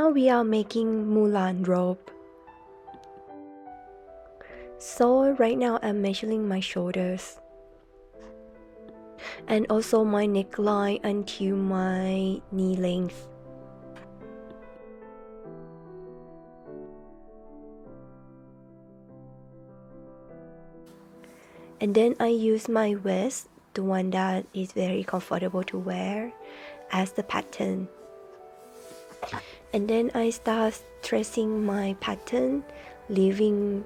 now we are making Mulan robe. So right now I'm measuring my shoulders and also my neckline until my knee length. And then I use my vest, the one that is very comfortable to wear, as the pattern. And then I start tracing my pattern, leaving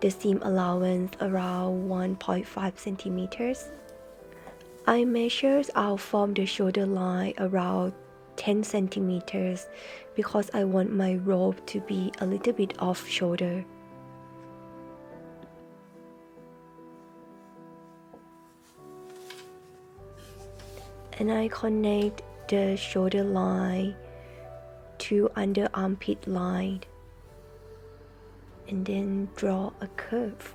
the seam allowance around 1.5 centimeters. I measured out from the shoulder line around 10 centimeters because I want my robe to be a little bit off shoulder. And I connect the shoulder line to under armpit line and then draw a curve.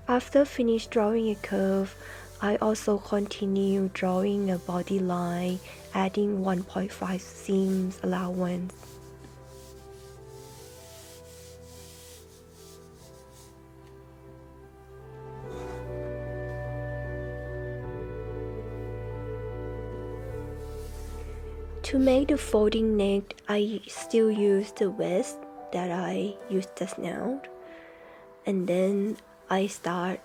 After finish drawing a curve, I also continue drawing a body line, adding 1.5 seams allowance. To make the folding neck, I still use the vest that I used just now, and then I start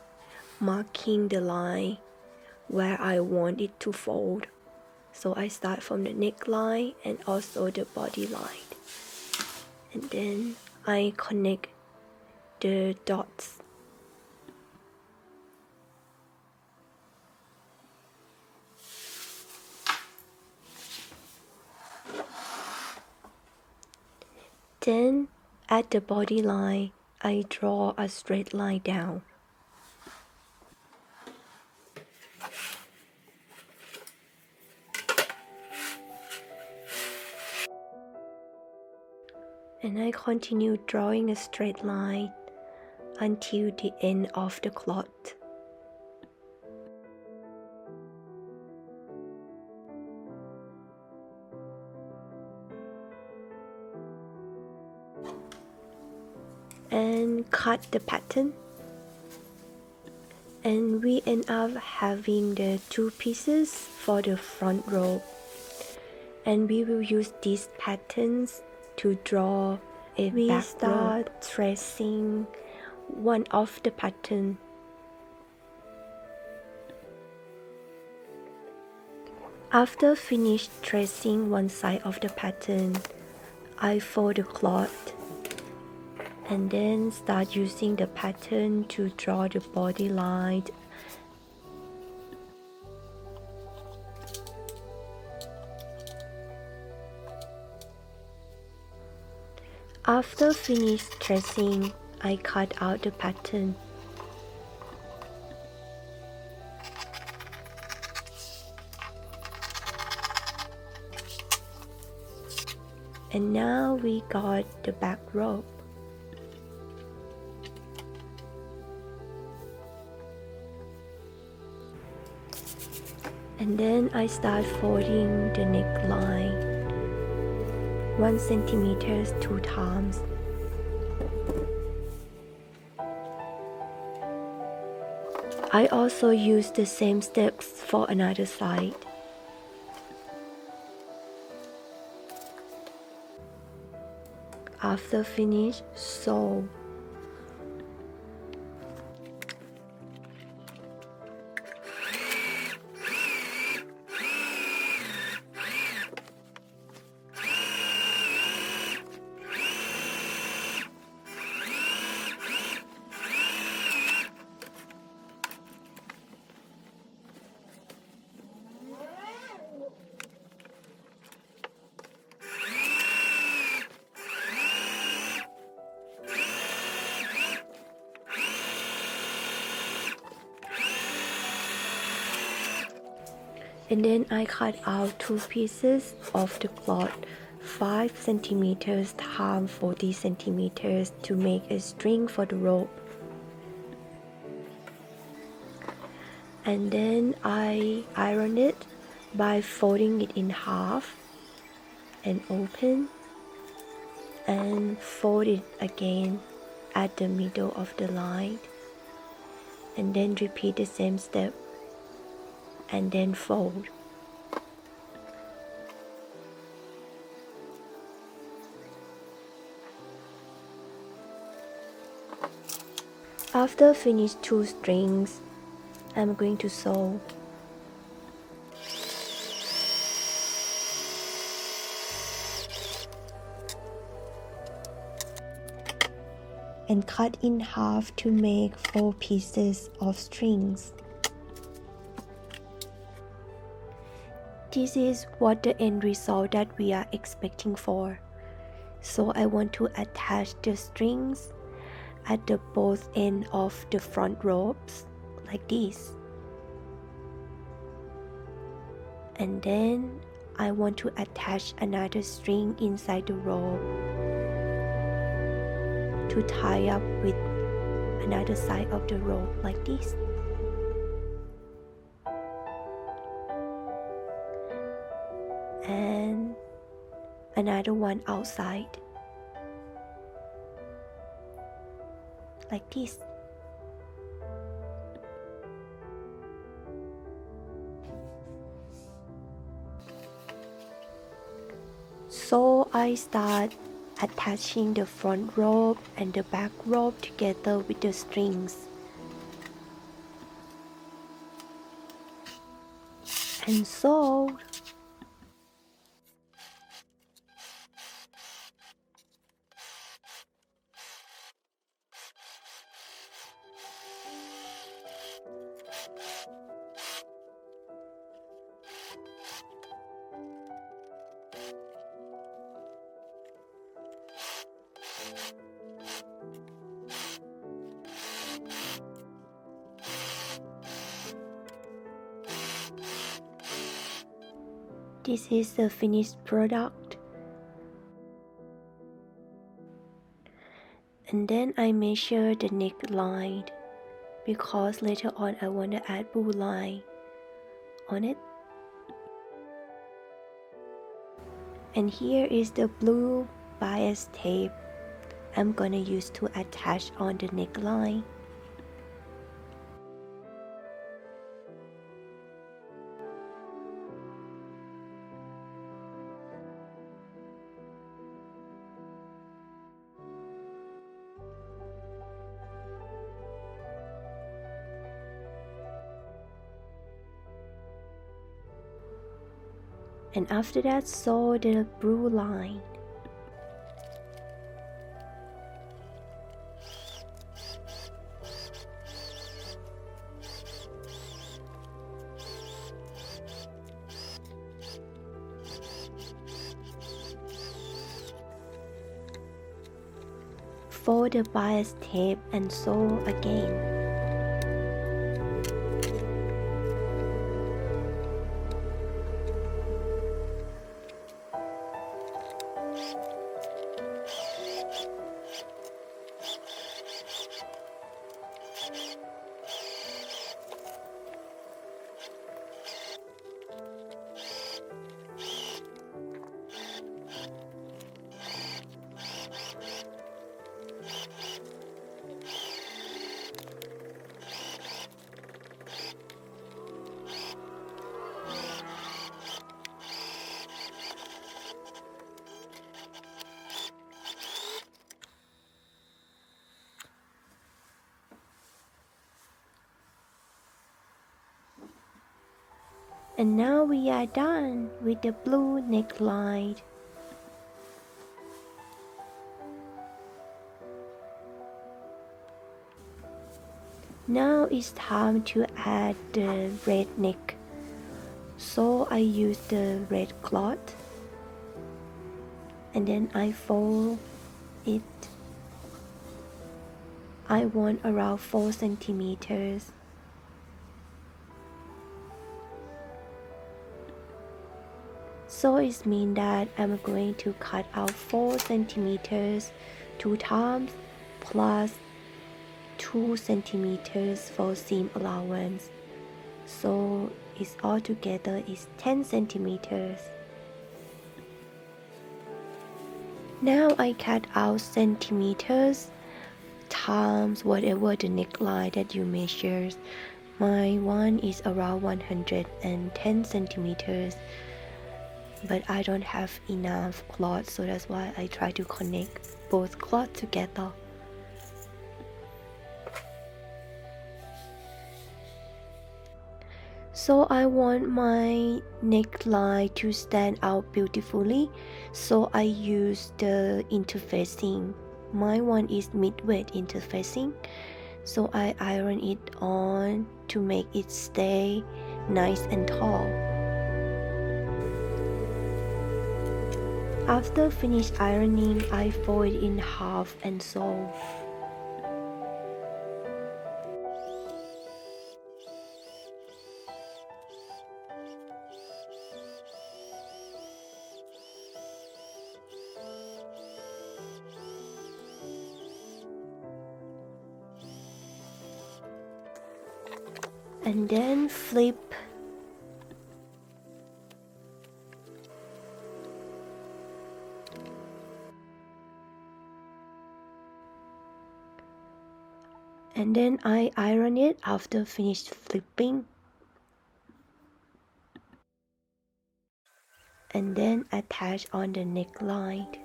marking the line where I want it to fold. So I start from the neckline and also the body line, and then I connect the dots. Then at the body line, I draw a straight line down. And I continue drawing a straight line until the end of the cloth. And cut the pattern, and we end up having the two pieces for the front robe, and we will use these patterns to draw a back robe. We start tracing one of the pattern. After finish tracing one side of the pattern, I fold the cloth and then start using the pattern to draw the body line. After finish tracing, I cut out the pattern. And now we got the back robe. And then I start folding the neckline 1 centimeter 2 times. I also use the same steps for another side. After finish, sew. And then I cut out two pieces of the cloth 5 centimeters times 40 centimeters to make a string for the rope. And then I iron it by folding it in half and open and fold it again at the middle of the line, and then repeat the same step and then fold. After finish 2 strings, I'm going to sew. And cut in half to make 4 pieces of strings. This is what the end result that we are expecting for. So I want to attach the strings at the both end of the front ropes like this. And then I want to attach another string inside the rope to tie up with another side of the rope like this. And another one outside like this. So I start attaching the front rope and the back rope together with the strings. And sew. This is the finished product. And then I measure the neckline because later on I want to add blue line on it. And here is the blue bias tape I'm gonna use to attach on the neckline. And after that, sew the blue line. Fold the bias tape and sew again. And now we are done with the blue neckline. Now it's time to add the red neck. So I use the red cloth and then I fold it. I want around 4 centimeters. So it means that I'm going to cut out 4 centimeters 2 times plus 2 centimeters for seam allowance. So is altogether is 10 centimeters. Now I cut out centimeters times whatever the neckline that you measure. My one is around 110 centimeters, but I don't have enough cloth, so that's why I try to connect both cloth together. So I want my neckline to stand out beautifully, so I use the interfacing. My one is mid-weight interfacing, so I iron it on to make it stay nice and tall. After finished ironing, I fold it in half and sew. And then flip. And then I iron it after finished flipping. And then attach on the neckline.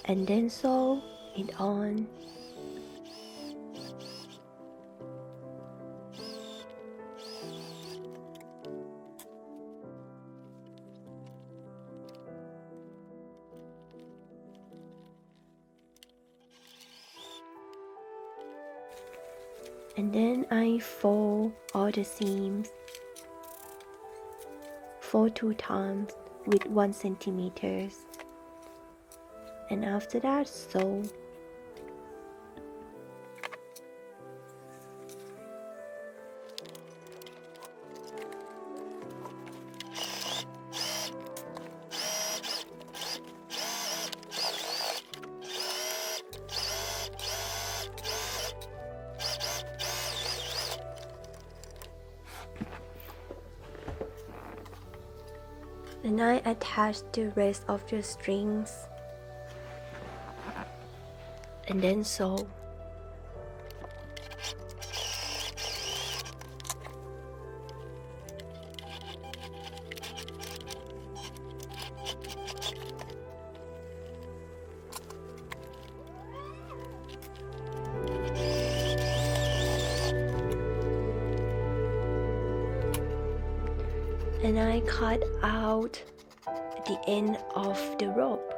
And then sew it on. And then I fold all the seams. Fold 2 times with 1 centimeters. And after that, sew. Then I attach the rest of the strings and then sew. And I cut out the end of the rope.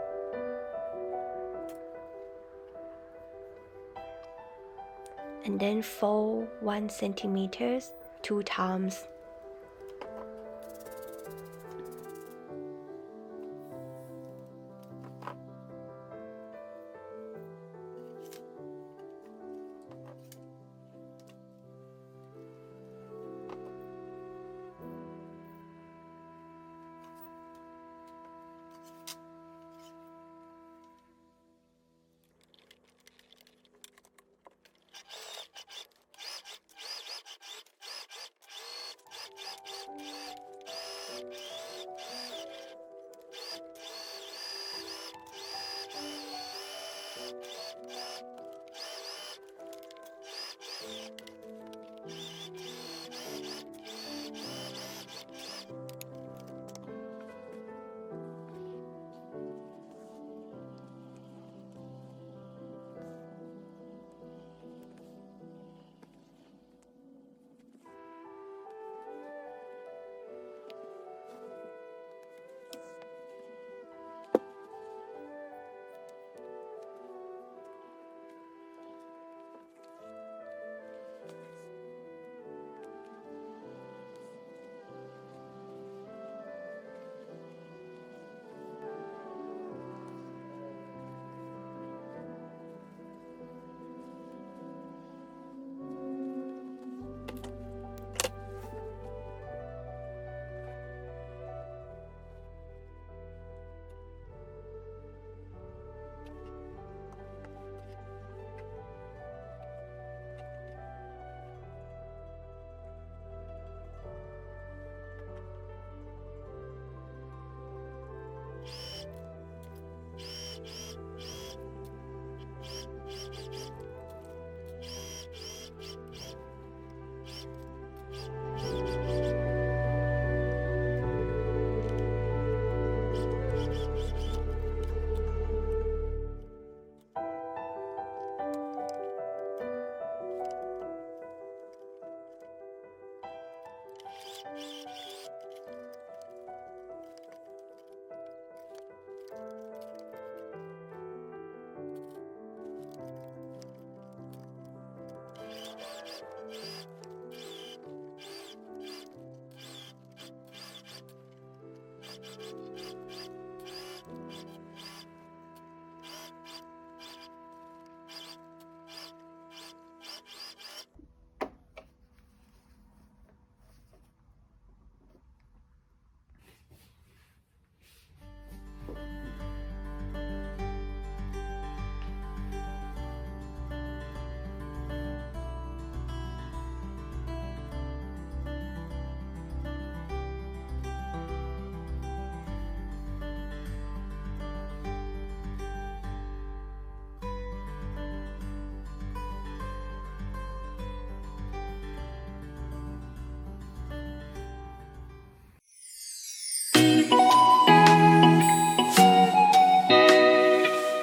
And then fold 1 centimeters 2 times.